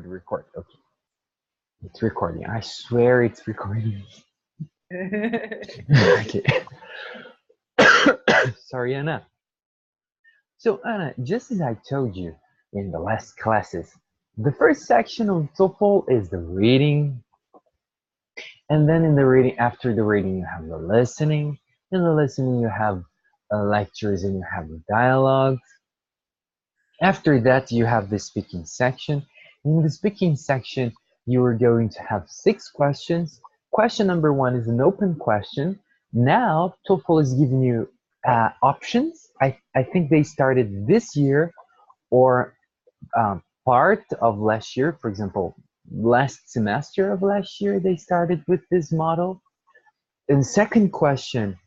Record. Okay, it's recording. I swear it's recording. Okay. Sorry, Anna. So, Anna, just as I told you in the last classes, the first section of TOEFL is the reading, and then in the reading, after the reading, you have the listening. In the listening, you have lectures and you have the dialogues. After that, you have the speaking section. In the speaking section, you are going to have 6 questions. Question number 1 is an open question. Now, TOEFL is giving you options. I think they started this year or part of last year. For example, last semester of last year, they started with this model. In the second question,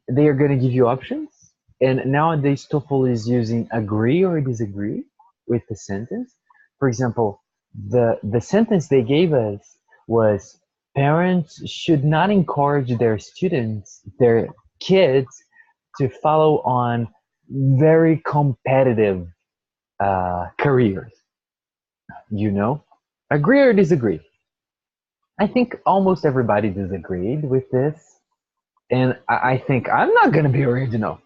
they are going to give you options. And nowadays, TOEFL is using agree or disagree with the sentence. For example, the sentence they gave us was parents should not encourage their students, their kids, to follow on very competitive careers. You know, agree or disagree? I think almost everybody disagreed with this. And I think I'm not going to be original.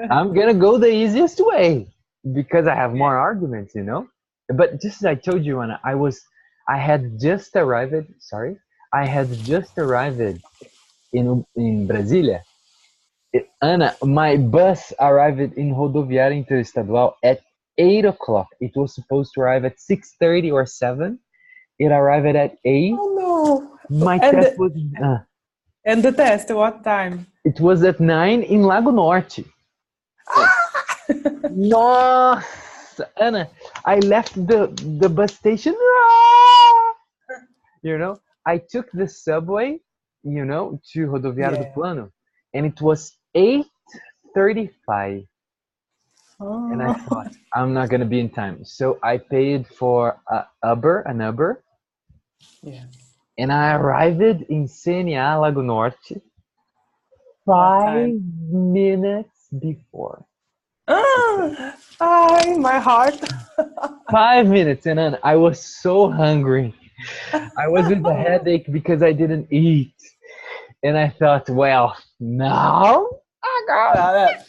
I'm gonna go the easiest way because I have more arguments, you know. But just as I told you, Anna, I had just arrived. Sorry, I had just arrived in Brasília. Anna, my bus arrived in Rodoviária Interestadual at 8 o'clock. It was supposed to arrive at 6:30 or 7. It arrived at 8. Oh no! My test was. And the test, what time? It was at 9 in Lago Norte. Nossa, Anna, I left the bus station. You know, I took the subway, you know, to Rodoviária do Plano, and it was 8:35. And I thought, I'm not going to be in time. So I paid for an Uber. Yeah. And I arrived in CNA, Lago Norte, 5 minutes before. My heart. 5 minutes, and then I was so hungry. I was with a headache because I didn't eat. And I thought, well, now I got it.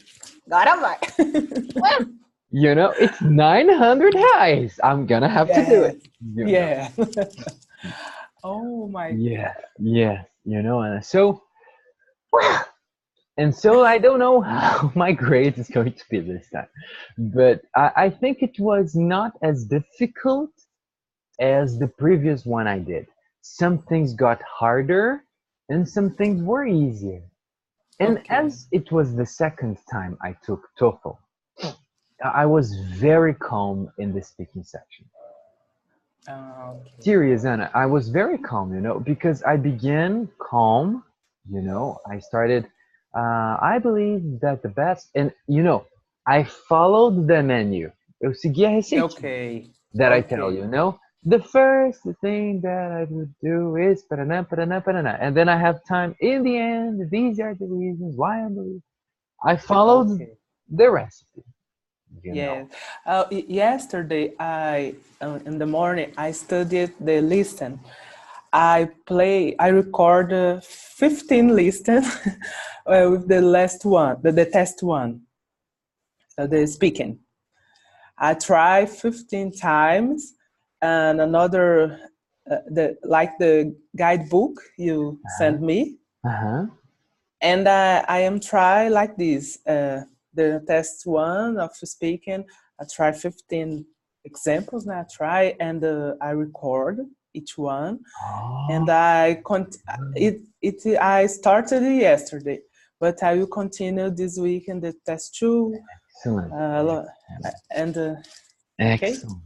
You know, it's 900 highs. I'm gonna have to do it. Yeah. Oh my. Yeah. You know, and so I don't know how my grade is going to be this time, but I think it was not as difficult as the previous one I did. Some things got harder and some things were easier. And as it was the second time I took TOEFL, I was very calm in the speaking section. Serious, Anna, I was very calm, you know, because I began calm, you know, I started, I believe that the best, and you know, I followed the menu. Eu segui a receita that I tell you, no? The first thing that I would do is parana, parana, parana, and then I have time in the end. These are the reasons why I believe. I followed the recipe. Yes. Yesterday, in the morning, I studied the listen. I record 15 listen with the last one, the test one, the speaking. I try 15 times, and another, the guidebook you sent me. And I am try like this. The test one of speaking, I try 15 examples. Now I try and I record each one, and I started yesterday, but I will continue this week in the test 2. Excellent. And excellent.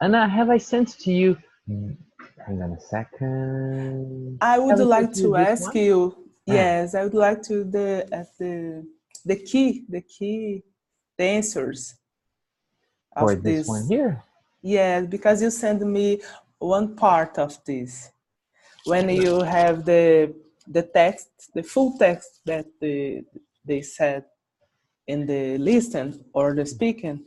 Anna, have I sent to you? Hang on a second. I would like to ask you. Yes, I would like to the answers for this one here. Yes, because you send me one part of this. When you have the text, the full text that they said in the listen or the speaking.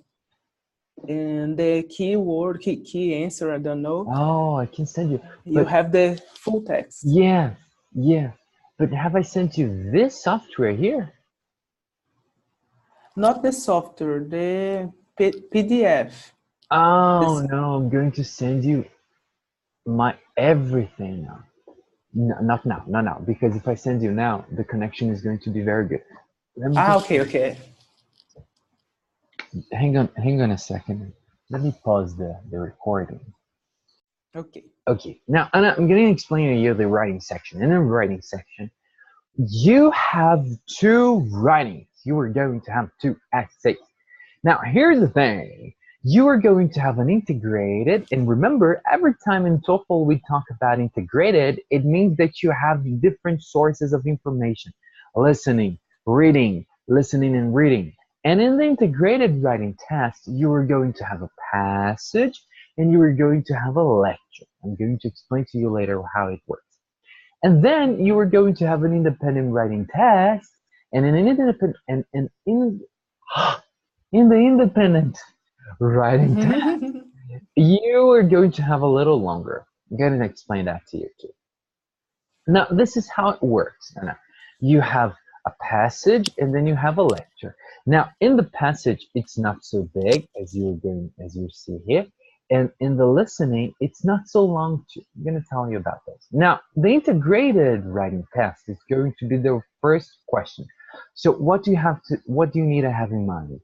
And the keyword, key answer, I don't know. Oh, I can send you. You But have the full text. yeah, yeah. But have I sent you this software here? Not the software, the PDF. Oh This. no, I'm going to send you my everything now. No, not now, not now, because if I send you now, the connection is going to be very good. Let me just Okay, okay. hang on a second. Let me pause the recording. Okay. Okay, now Anna, I'm going to explain to you the writing section. In the writing section, you have two writings. You are going to have two essays. Now, here's the thing. You are going to have an integrated, and remember, every time in TOEFL we talk about integrated, it means that you have different sources of information. Listening, reading, listening and reading. And in the integrated writing test, you are going to have a passage and you are going to have a lecture. I'm going to explain to you later how it works. And then you are going to have an independent writing test, and in the independent writing test, you are going to have a little longer. I'm going to explain that to you too. Now, this is how it works, Anna. You have a passage and then you have a lecture. Now, in the passage, it's not so big as you see here. And in the listening, it's not so long too. I'm going to tell you about this. Now, the integrated writing test is going to be the first question. So what do you need to have in mind?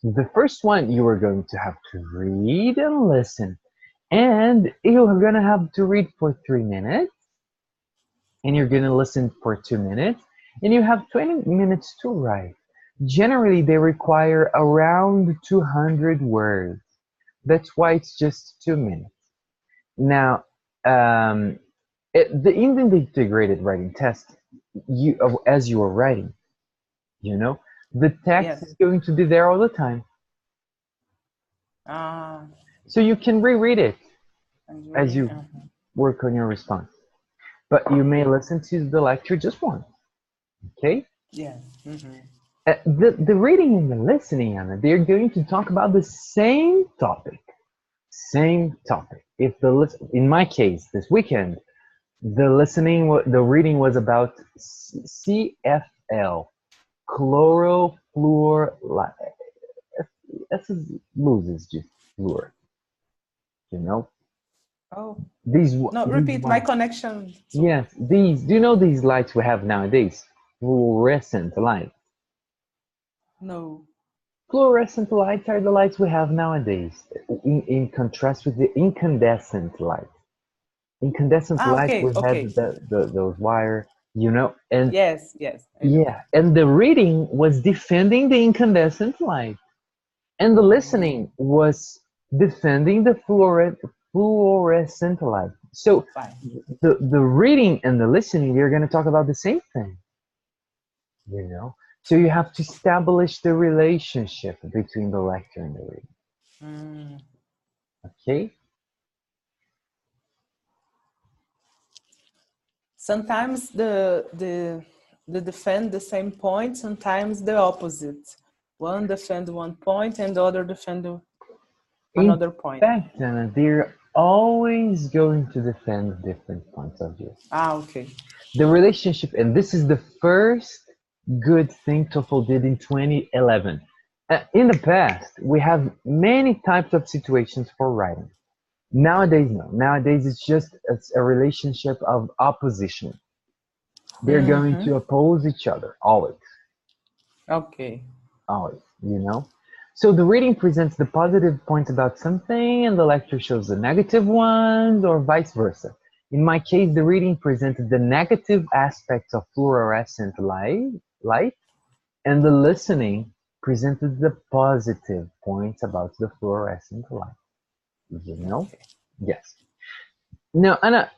The first one, you are going to have to read and listen. And you're going to have to read for 3 minutes and you're going to listen for 2 minutes, and you have 20 minutes to write. Generally, they require around 200 words. That's why it's just 2 minutes. Now, in the integrated writing test, as you are writing, you know, the text is Yes. going to be there all the time. Ah, So you can reread it I'm as reading. you work on your response. But you may Okay. listen to the lecture just once, okay? Yeah. Mm-hmm. The reading and the listening, Anna, they're going to talk about the same topic. Same topic. In my case, this weekend, the reading was about CFL, chlorofluor. This is loses just fluor. You know Oh, no, these repeat my lights. connection. So, Yes, these. Do you know these lights we have nowadays? Fluorescent lights. no. Fluorescent lights are the lights we have nowadays, in contrast with the incandescent light. Incandescent Ah, light okay, we had okay. those wire, and Yes, yes, I know. yeah, and the reading was defending the incandescent light, and the listening was defending the fluorescent light. So Fine. the reading and the listening, they're going to talk about the same thing, you know. So you have to establish the relationship between the lecture and the reading. Mm. Okay. Sometimes the defend the same point, sometimes the opposite. One defend one point and the other defend In another point. fact, Anna, they're always going to defend different points of view. Ah, okay. The relationship, and this is the first good thing TOEFL did in 2011. In the past, we have many types of situations for writing. Nowadays, no. Nowadays, it's a relationship of opposition. They're going Mm-hmm. to oppose each other, always. Okay. Always. So the reading presents the positive points about something and the lecture shows the negative ones, or vice versa. In my case, the reading presented the negative aspects of fluorescent light, and the listening presented the positive points about the fluorescent light. You know? Okay. Yes. Now, Anna,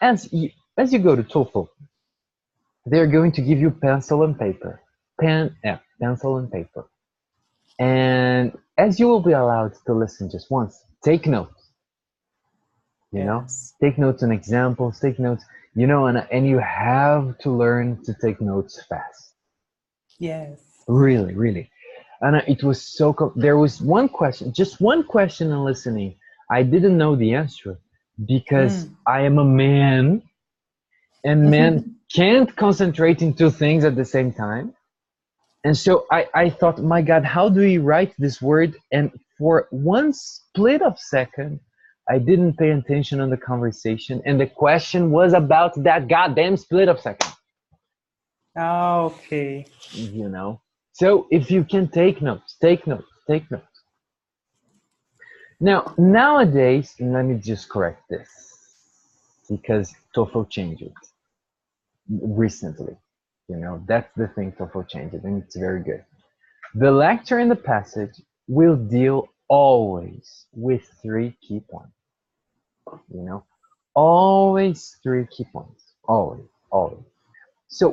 as you go to TOEFL, they're going to give you pencil and paper. Pencil and paper. And as you will be allowed to listen just once, take notes, you know, Yes. take notes on examples, take notes, and you have to learn to take notes fast. Yes. Really, really. And it was so there was one question, just one question in listening. I didn't know the answer because Mm. I am a man, and men can't concentrate in two things at the same time. And so I thought, my God, how do we write this word? And for one split of second, I didn't pay attention on the conversation, and the question was about that goddamn split of second. Okay. You know. So if you can take notes, take notes, take notes. Now, nowadays, let me just correct this because TOEFL changes recently. You know, that's the thing, TOEFL changes, and it's very good. The lecture in the passage will deal always with three key points. You know, always three key points. Always, always. So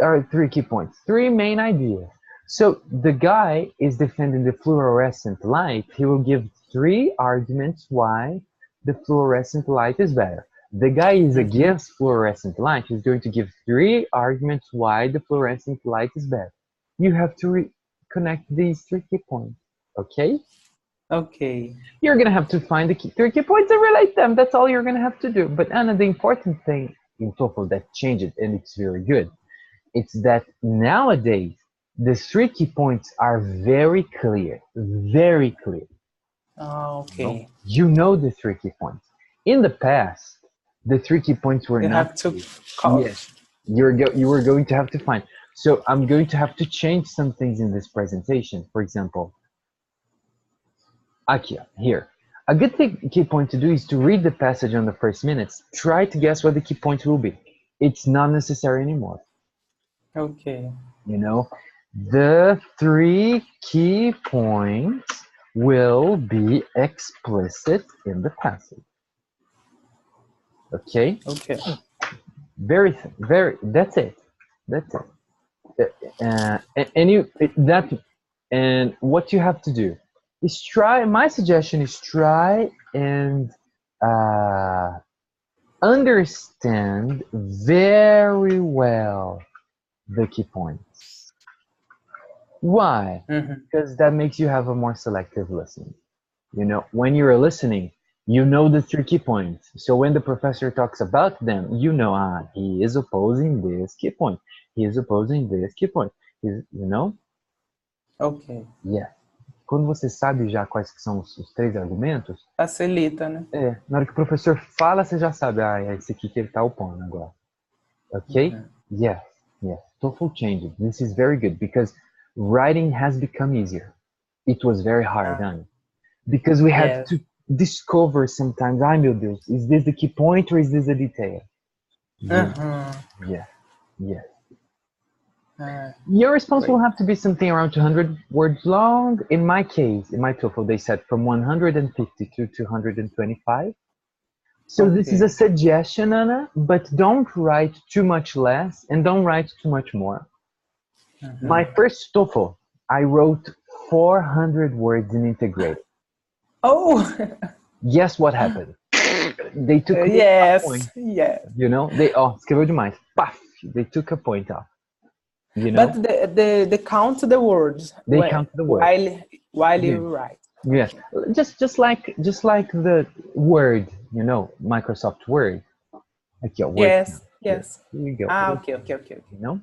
are three key points? Three main ideas. So the guy is defending the fluorescent light. He will give three arguments why the fluorescent light is better. The guy is Mm-hmm. against fluorescent light. He's going to give three arguments why the fluorescent light is better. You have to connect these three key points. Okay? Okay. You're going to have to find the three key points and relate them. That's all you're going to have to do. But Anna, the important thing in TOEFL that changed, and it's very good, it's that nowadays the three key points are very clear, very clear. Okay. You know the three key points. In the past, the three key points were You not have to clear. call. Yes, you were going to have to find. So I'm going to have to change some things in this presentation. For example, Akia, here. A good key point to do is to read the passage on the first minutes. Try to guess what the key point will be. It's not necessary anymore. Okay. You know, the three key points will be explicit in the passage. Okay? Okay. Very, that's it. That's it. And and what you have to do is try, my suggestion is try and uh, understand very well the key points. Why? Mm-hmm. Because that makes you have a more selective listening. You know, when you're listening, you know the three key points. So when the professor talks about them, you know, he is opposing this key point. He is opposing this key point. You know? Okay. Yeah. Quando você sabe já quais que são os três argumentos, Facilita, né? na hora que o professor fala, você já sabe, é esse aqui que ele está opondo agora. Okay? Uhum. Yes, yes. TOEFL changes. This is very good because writing has become easier. It was very hard, Ah, Anna, because we had yes. to discover sometimes, ai meu Deus, is this the key point or is this a detail? You, Uhum. yeah, yeah. Ah, Your response will great. have to be something around 200 words long. In my case, in my TOEFL, they said from 150 to 225. So this is a Okay. suggestion, Anna, but don't write too much less and don't write too much more. My Uhum. first TOEFL, I wrote 400 words in integrated. Oh, Guess what happened? They took me a yes, point. yes. You know, escreveu demais. Paf! They took a point off. You But know, they count the words they count the word. while Yeah. you write. Yes. Just like the Word, you know, Microsoft Word. Aqui, ó, word count. Yes, Here. yes. Here we go. Ah, Word okay, count. okay, okay, okay. You know?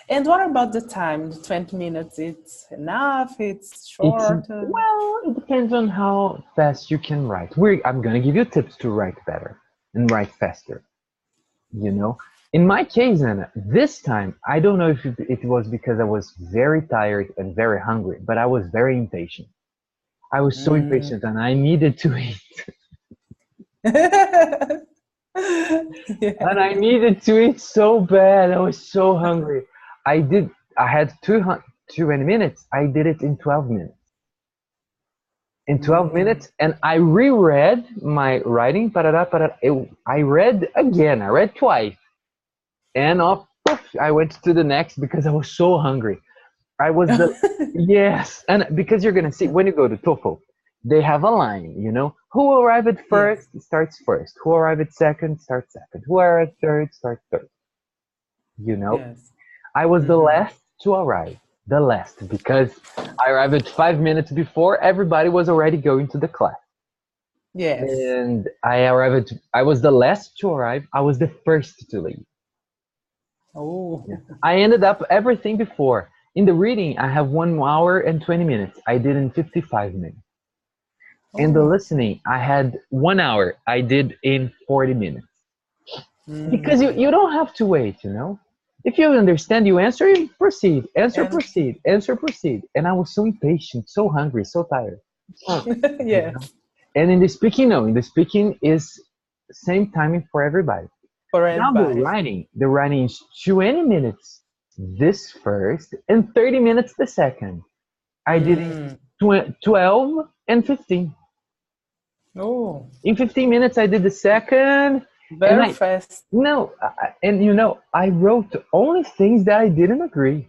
And what about the time? The 20 minutes, it's enough, it's It's short. well, it depends on how fast you can write. I'm gonna give you tips to write better and write faster. You know, in my case, Anna, this time I don't know if it was because I was very tired and very hungry, but I was very impatient. I was so Mm. impatient and I needed to eat. And I Yeah. needed to eat so bad. I was so hungry. I had 20 minutes. I did it in 12 minutes. In 12 Mm. minutes, and I reread my writing. Parará, parará. I read again. I read twice. And off, poof, I went to the next because I was so hungry. I was the, yes. And because you're going to see, when you go to TOEFL, they have a line, you know, who arrived Yes, first starts first. Who arrived second starts second. Who arrived third starts third. You know, yes. I was the Mhm. last to arrive. The last, because I arrived 5 minutes before everybody was already going to the class. Yes. And I was the last to arrive. I was the first to leave. Oh. Yeah. I ended up everything before. In the reading, I have 1 hour and 20 minutes. I did in 55 minutes. In the Oh. listening, I had 1 hour. I did in 40 minutes. Because Mm. you don't have to wait, you know? If you understand, you answer, you proceed. Answer, And proceed. Answer, proceed. And I was so impatient, so hungry, so tired. You know? yes, And in the speaking, no. In the speaking is same timing for everybody. for Now everybody. the writing is 20 minutes this first and 30 minutes the second. I did in Mm. 12 and 15. Oh, In 15 minutes, I did the second, and very fast. no, and I wrote only things that I didn't agree.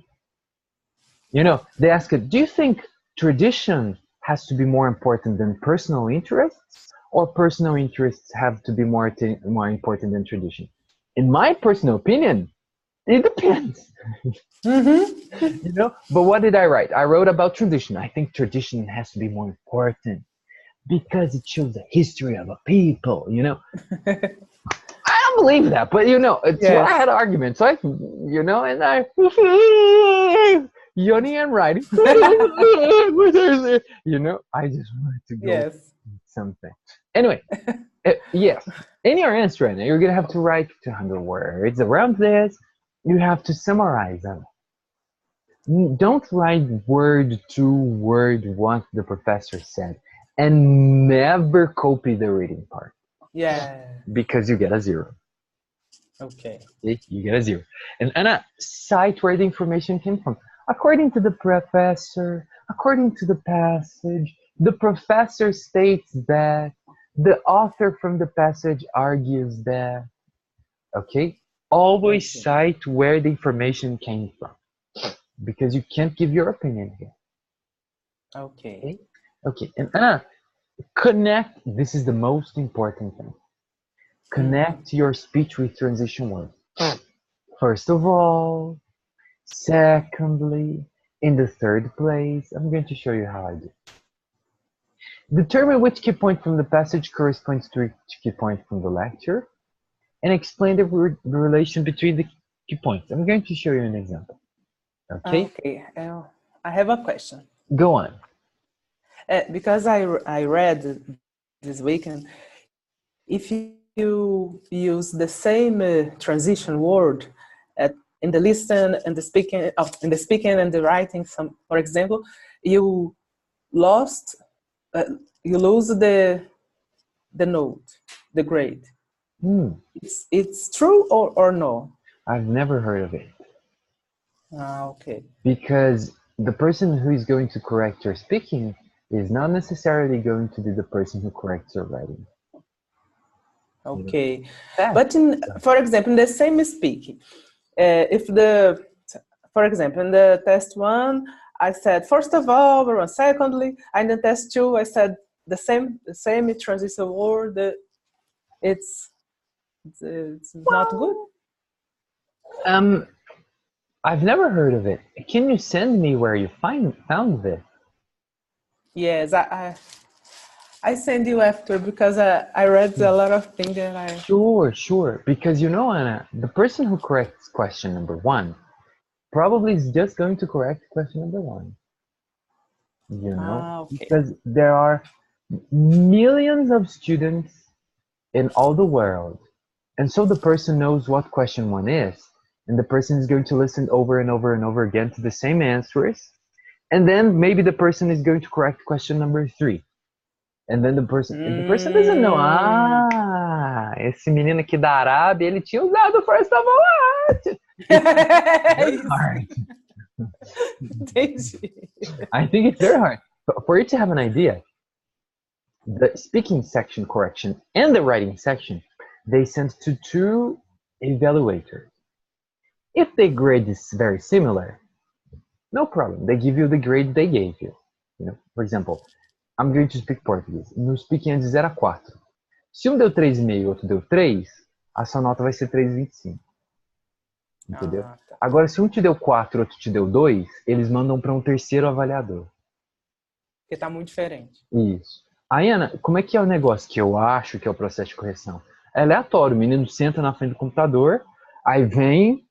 They asked, do you think tradition has to be more important than personal interests, or personal interests have to be more important than tradition? In my personal opinion, it depends. Mm-hmm. But what did I write? I wrote about tradition. I think tradition has to be more important because it shows the history of a people. I don't believe that, but it's what I Yes. had arguments. So and I yawning and writing. I just wanted to go Yes. something. Anyway, yes. In your answer right now, you're gonna have to write 200 words around this. You have to summarize them. Don't write word to word what the professor said, and never copy the reading part Yeah. because you get a zero. Okay. Okay? You get a zero. And Anna, cite where the information came from. According to the professor, according to the passage, the professor states that the author from the passage argues that. Okay? Always Okay. cite where the information came from because you can't give your opinion here. Okay. Okay? Okay. And Anna, connect. This is the most important thing. Mm. Connect your speech with transition words. First of all, secondly, in the third place, I'm going to show you how I do. Determine which key point from the passage corresponds to each key point from the lecture, and explain the relation between the key points. I'm going to show you an example. Okay? Okay. I have a question. Go on. Because I read this weekend, if you use the same transition word in the listen and the speaking, in the speaking and the writing, for example, you lost, uh, you lose the note, the grade. Hmm. It's true or no? I've never heard of it. Okay. Because the person who is going to correct your speaking is not necessarily going to be the person who corrects your writing. Okay. That. But for example, in the same speaking, if for example, in the test one, I said, first of all, everyone, secondly, and in test two, I said the same transition word. It's, it's not good. Well, um, I've never heard of it. Can you send me where you found this? Yes, I send you after because I read a lot of things that I. Sure. Because Anna, the person who corrects question number one probably is just going to correct question number one. Okay. Because there are millions of students in all the world. And so the person knows what question one is. And the person is going to listen over and over and over again to the same answers. And then maybe the person is going to correct question number three. And then the person doesn't know. Mm. Esse menino aqui da Arábia, ele tinha usado first of all. It's very hard. Entendi. I think it's very hard. But for you to have an idea, the speaking section correction and the writing section, they send to two evaluators. If the grade is very similar, no problem. They give you the grade they gave you. For example, I'm going to speak Portuguese. No speaking de 0 a 4. Se um deu 3,5 e o outro deu 3, a sua nota vai ser 3,25. entendeu? Tá. Agora, se um te deu 4 e outro te deu 2, eles mandam para um terceiro avaliador. Porque tá muito diferente. Isso. Aí, Ana, como é que é o negócio que eu acho que é o processo de correção? É aleatório. O menino senta na frente do computador, aí vem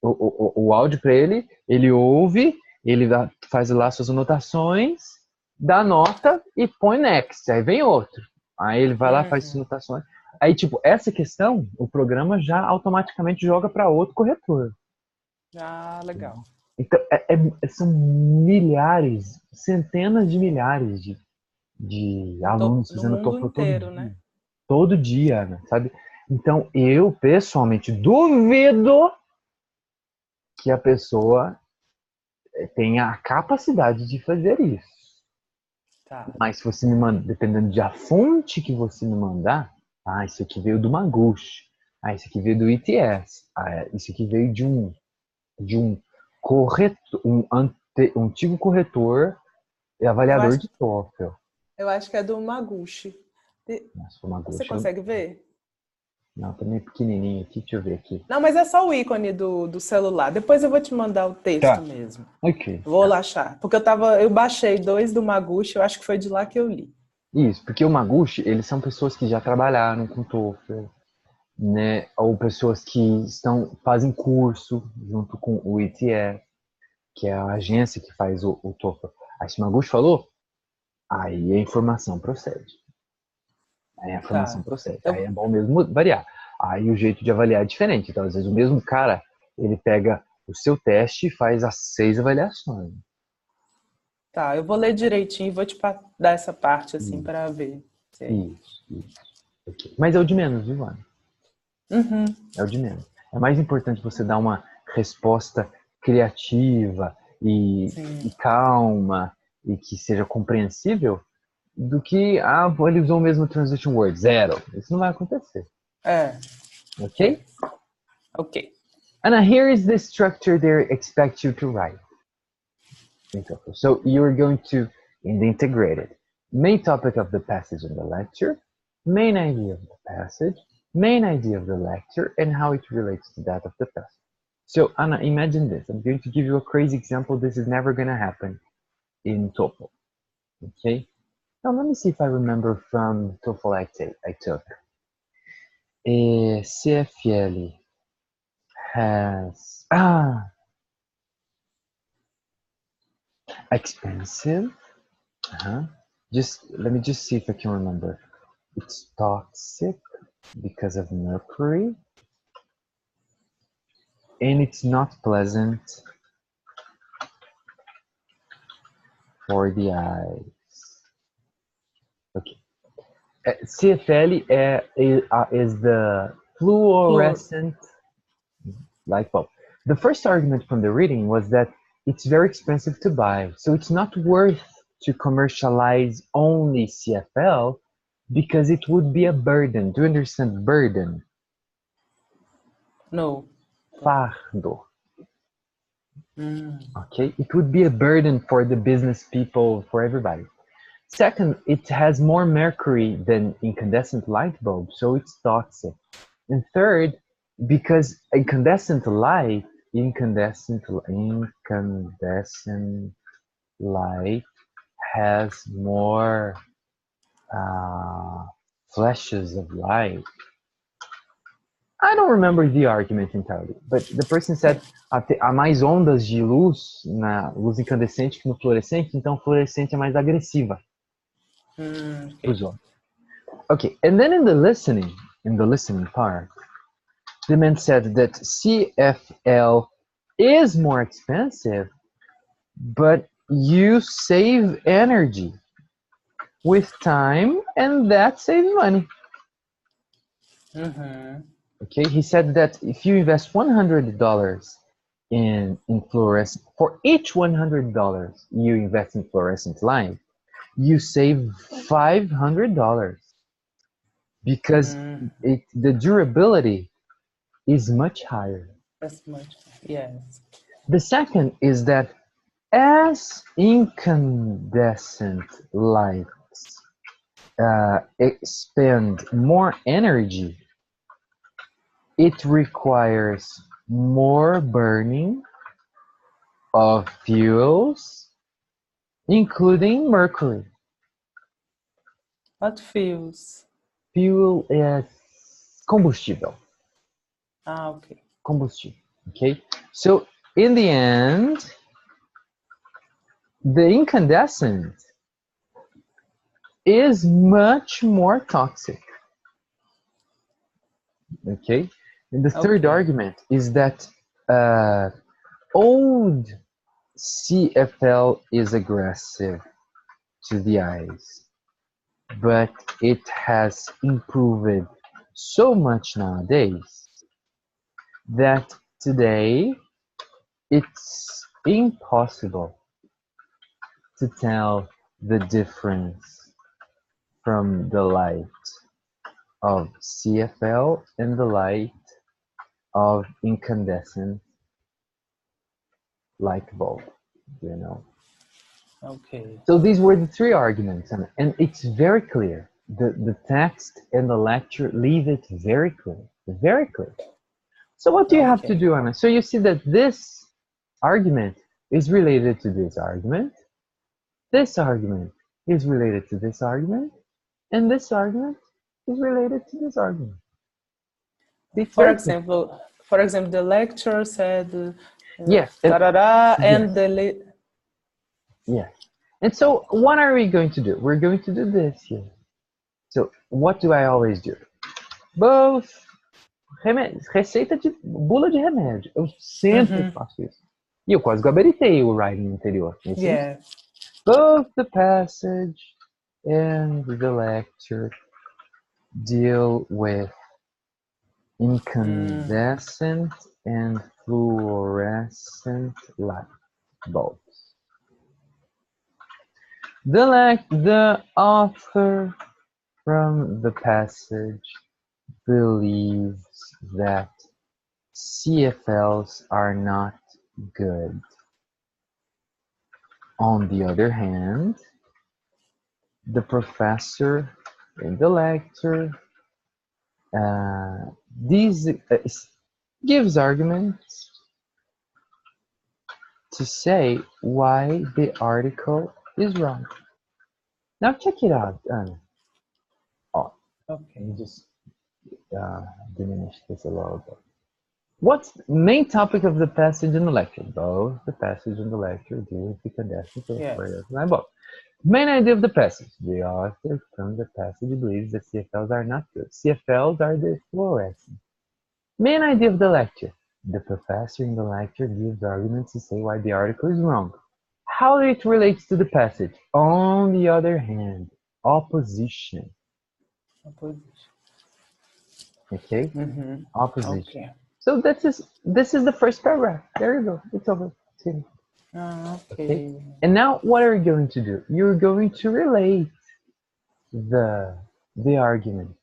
o áudio para ele ouve, ele faz lá suas anotações, dá nota e põe next. Aí vem outro. Aí ele vai lá, faz suas anotações. Aí, tipo, essa questão, o programa já automaticamente joga para outro corretor. Ah, legal. Então, são milhares, centenas de milhares de alunos No fazendo mundo TOEFL todo inteiro, dia. né? Todo dia, né, sabe? Então, eu, pessoalmente, duvido que a pessoa tenha a capacidade de fazer isso. Tá. Mas se você me manda, dependendo da fonte que você me mandar, isso aqui veio do Maguchi, isso aqui veio do ITS, isso aqui veio de um corretor, um antigo corretor e Eu avaliador acho, de TOEFL. eu acho que é do Maguchi. Nossa, o Você Maguchi, consegue ver? não, tá meio pequenininho aqui, deixa eu ver aqui. Não, mas é só o ícone do celular. Depois eu vou te mandar o texto Tá, mesmo. ok. Vou lá achar. Porque eu baixei 2 do Maguchi, eu acho que foi de lá que eu li. Isso, porque o Maguchi, eles são pessoas que já trabalharam com TOEFL, né? Ou pessoas que fazem curso junto com o ITS, que é a agência que faz o TOEFL. Aí se o Maguchi falou, aí a informação procede. Aí a informação Tá. procede. Aí Eu, é bom mesmo variar. Aí o jeito de avaliar é diferente. Então, às vezes, o mesmo cara, ele pega o seu teste e faz as 6 avaliações. tá, eu vou ler direitinho e vou te dar essa parte assim Isso, para ver. Sei. isso. Ok. Mas é o de menos, viu, Ana? Uhum, É o de menos. É mais importante você dar uma resposta criativa e sim. calma e que seja compreensível do que, ele usou o mesmo transition word, zero. Isso não vai acontecer, É, ok? yes. Ok. And here is the structure they expect you to write. So you're going to, in the integrated, main topic of the passage in the lecture, main idea of the passage, main idea of the lecture, and how it relates to that of the passage. So Anna, imagine this. I'm going to give you a crazy example. This is never going to happen in TOEFL. Okay? Now let me see if I remember from TOEFL I took. CFL has expensive. Let me just see if I can remember. It's toxic because of mercury, and it's not pleasant for the eyes. Okay. CFL is the Flor. fluorescent light bulb. The first argument from the reading was that it's very expensive to buy, so it's not worth to commercialize only CFL because it would be a burden. Do you understand burden? No. Fardo. Okay, it would be a burden for the business people, for everybody. Second, it has more mercury than incandescent light bulbs, so it's toxic. And third, because incandescent light has more flashes of light. I don't remember the argument entirely, but the person said há mais ondas de luz na luz incandescente que no fluorescente, então o fluorescente é mais agressiva para Ok. os olhos. Okay, and then in the listening part, the man said that CFL is more expensive, but you save energy with time, and that saves money. Okay, he said that if you invest $100 in fluorescent, for each $100 you invest in fluorescent light, you save $500 because the durability is much higher. That's much. Yes. The second is that as incandescent lights expend more energy, it requires more burning of fuels, including mercury. What fuels? Fuel is combustível. Okay. Combustível. Okay. So in the end, the incandescent is much more toxic. Okay. And the third Okay. argument is that old CFL is aggressive to the eyes, but it has improved so much nowadays that today it's impossible to tell the difference from the light of CFL and the light of incandescent light bulb, you know. Okay. So these were the three arguments, and it's very clear. The text and the lecture leave it very clear, very clear. So what do you have to Okay. do, Anna? So you see that this argument is related to this argument is related to this argument, and this argument is related to this argument. It's For very clear. example, the lecturer said, Yes, and "Ta-da-da," and yes, yes. And so what are we going to do? We're going to do this here. So what do I always do? Both remédios, receita de bula de remédio. Eu sempre faço isso. E eu quase gabaritei o writing anterior. Yes. Both the passage and the lecture deal with incandescent and fluorescent light bulbs. The author from the passage believes that CFLs are not good. On the other hand, the professor in the lecture these gives arguments to say why the article is wrong. Now check it out, Anna. Oh, Okay. let me just diminish this a little bit. What's the main topic of the passage in the lecture? Both the passage and the lecture deal with the condensed Yes. both. Main idea of the passage. The author from the passage believes that CFLs are not good. CFLs are the fluorescent. Main idea of the lecture. The professor in the lecture gives arguments to say why the article is wrong. How it relates to the passage. On the other hand, opposition. Okay? Opposition. Okay. So this is the first paragraph. There you go. It's over. It's finished. Okay. And now what are you going to do? You're going to relate the argument.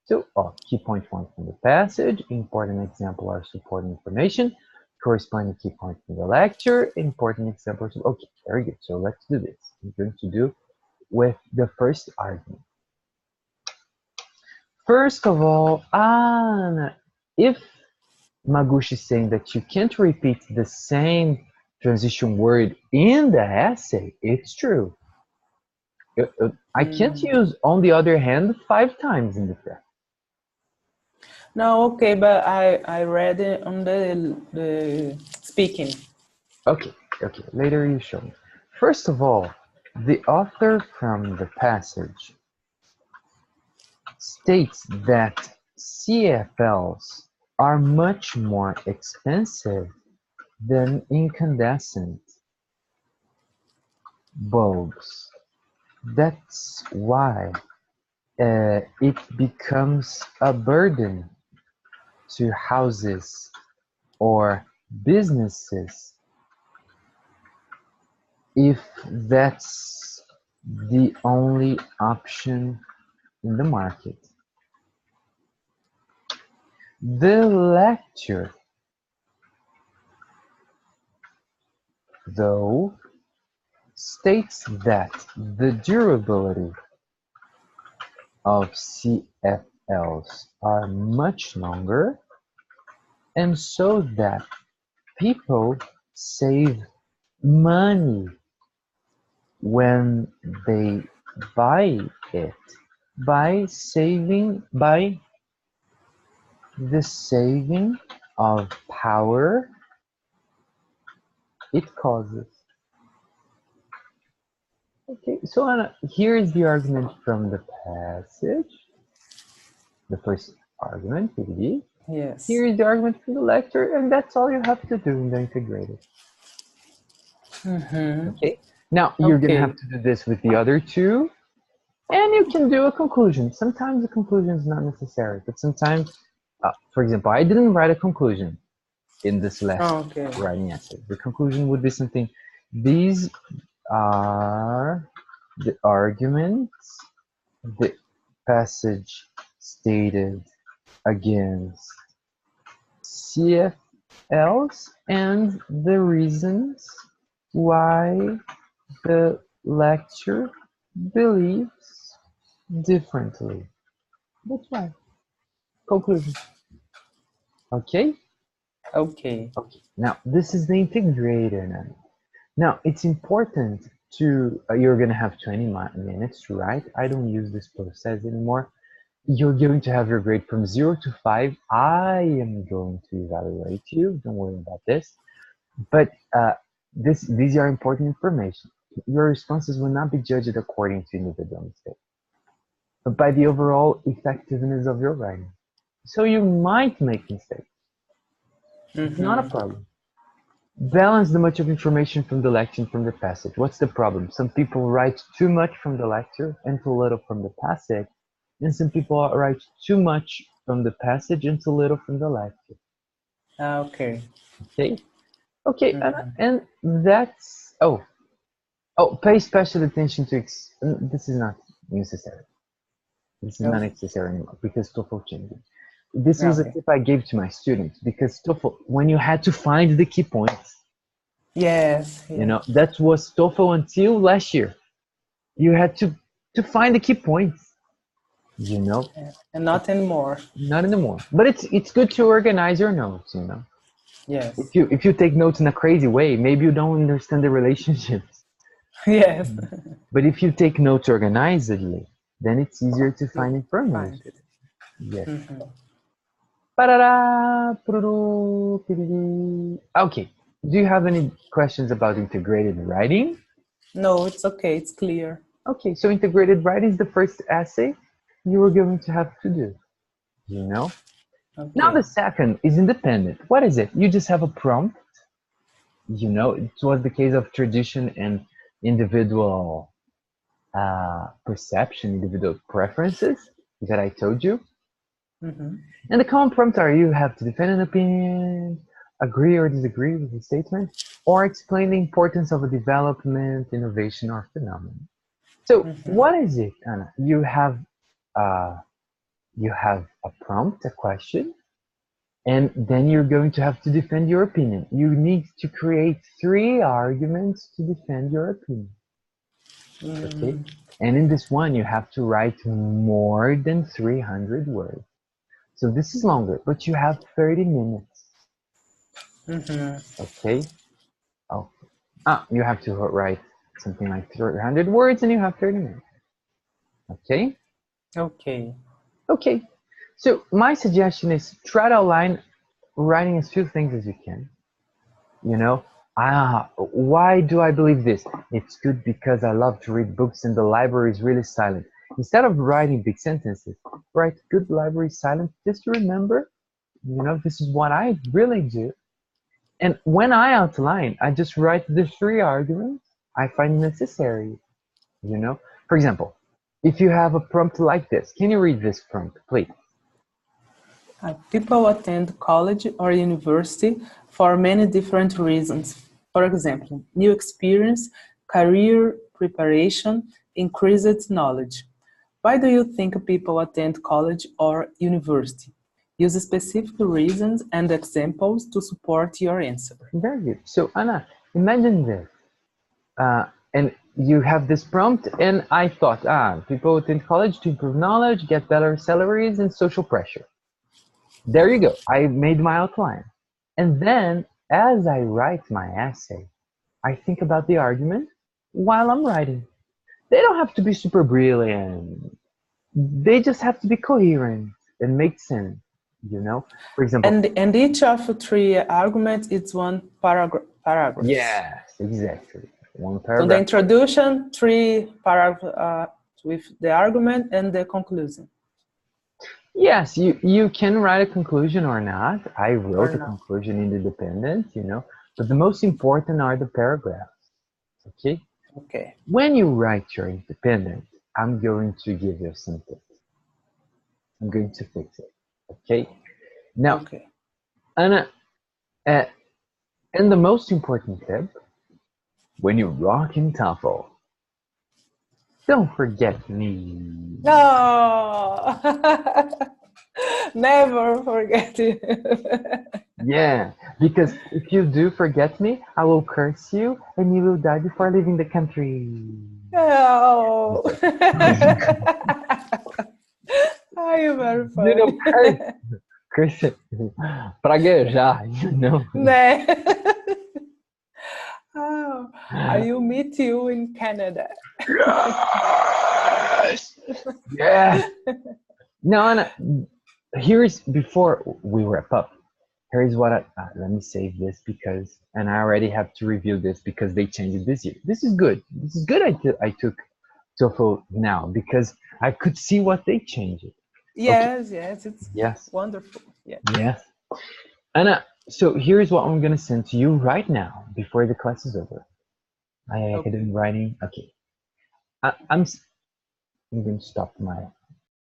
So, key point one from the passage, important example are supporting information, corresponding key point from the lecture, important examples. Okay, very good. So let's do this. I'm going to do with the first argument. First of all, if Maguchi is saying that you can't repeat the same transition word in the essay, it's true. I can't use on the other hand 5 times in the text. No, okay, but I read it on the speaking. Okay, later you show me. First of all, the author from the passage states that CFLs are much more expensive than incandescent bulbs. That's why it becomes a burden to houses or businesses if that's the only option in the market. The lecture, though, states that the durability of CFLs are much longer and so that people save money when they buy it by the saving of power it causes. Okay, so Anna, here is the argument from the passage. The first argument, PDD. Yes. Here is the argument from the lecture, and that's all you have to do in the integrated. Okay, now you're gonna Okay. have to do this with the other two, and you can do a conclusion. Sometimes the conclusion is not necessary, but sometimes, for example, I didn't write a conclusion in this last Okay. writing essay. The conclusion would be something, these are the arguments the passage stated against CFLs and the reasons why the lecture believes differently. That's why. Conclusion. Okay? Okay. Okay. Now, this is the integrator now. Now, it's important to, you're going to have 20 minutes to write. I don't use this process anymore. You're going to have your grade from 0 to 5. I am going to evaluate you. Don't worry about this. But these are important information. Your responses will not be judged according to individual mistakes, but by the overall effectiveness of your writing. So you might make mistakes. It's not a problem. Balance the much of information from the lecture and from the passage. What's the problem? Some people write too much from the lecture and too little from the passage, and some people write too much from the passage and too little from the lecture. Okay. Okay? Okay, and that's, pay special attention to, this is not necessary. This is not Okay. necessary anymore because TOEFL changed it. This was a Okay. tip I gave to my students because TOEFL, when you had to find the key points, Yes. you Yeah. know, that was TOEFL until last year. You had to find the key points, you know, And not anymore. not anymore. But it's good to organize your notes, you know. Yes. If you take notes in a crazy way, maybe you don't understand the relationships. Yes. But if you take notes organizedly, then it's easier to You find find information. it. Yes. Parará, pururu, piriri. Okay. Do you have any questions about integrated writing? No, it's okay. It's clear. Okay, so integrated writing is the first essay you are going to have to do, you know? Now Okay. the second is independent. What is it? You just have a prompt, you know, it was the case of tradition and individual perception, individual preferences that I told you. And the common prompts are you have to defend an opinion, agree or disagree with the statement, or explain the importance of a development, innovation, or phenomenon. So what is it, Anna? Uh, you have a prompt, a question, and then you're going to have to defend your opinion. You need to create 3 arguments to defend your opinion. Okay? And in this one, you have to write more than 300 words. So this is longer, but you have 30 minutes. Okay? Oh, you have to write something like 300 words and you have 30 minutes. Okay? Okay. Okay. So my suggestion is try to outline writing as few things as you can. You know, why do I believe this? It's good because I love to read books and the library is really silent. Instead of writing big sentences, write good library silent just to remember, you know, this is what I really do. And when I outline, I just write the 3 arguments I find necessary, you know. For example, if you have a prompt like this, can you read this prompt, please? People attend college or university for many different reasons. For example, new experience, career preparation, increased knowledge. Why do you think people attend college or university? Use specific reasons and examples to support your answer. Very good. So Anna, imagine this. And you have this prompt, and I thought, people attend college to improve knowledge, get better salaries, and social pressure. There you go. I made my outline. And then, as I write my essay, I think about the argument while I'm writing. They don't have to be super brilliant. They just have to be coherent and make sense, you know? For example, And each of the three arguments is one paragraph. yes, exactly. One So the paragraph. introduction, three paragraphs with the argument and the conclusion. Yes, you can write a conclusion or not. I Or wrote a no? conclusion in the dependent, but the most important are the paragraphs. Okay? Okay. When you write your independent, I'm going to give you a sentence. I'm going to fix it. Okay? Now, Okay. Anna, uh, and the most important tip, when you rock in TOEFL, don't forget me. No, never forget it. Yeah, because if you do forget me, I will curse you and you will die before leaving the country. Oh, are you very You know, funny? curse it. Praguejar, Né? Oh, I will meet you in Canada. Yes! Yes! No, Anna, here's before we wrap up. Here's what let me save this because, and I already have to review this because they changed it this year. This is good. This is good. I took TOEFL now because I could see what they changed. Okay. Yes, yes, it's Yes. wonderful. Yeah. Yes. Anna, so here's what I'm gonna send to you right now before the class is over. I Okay. academic writing. Okay. I'm going to stop my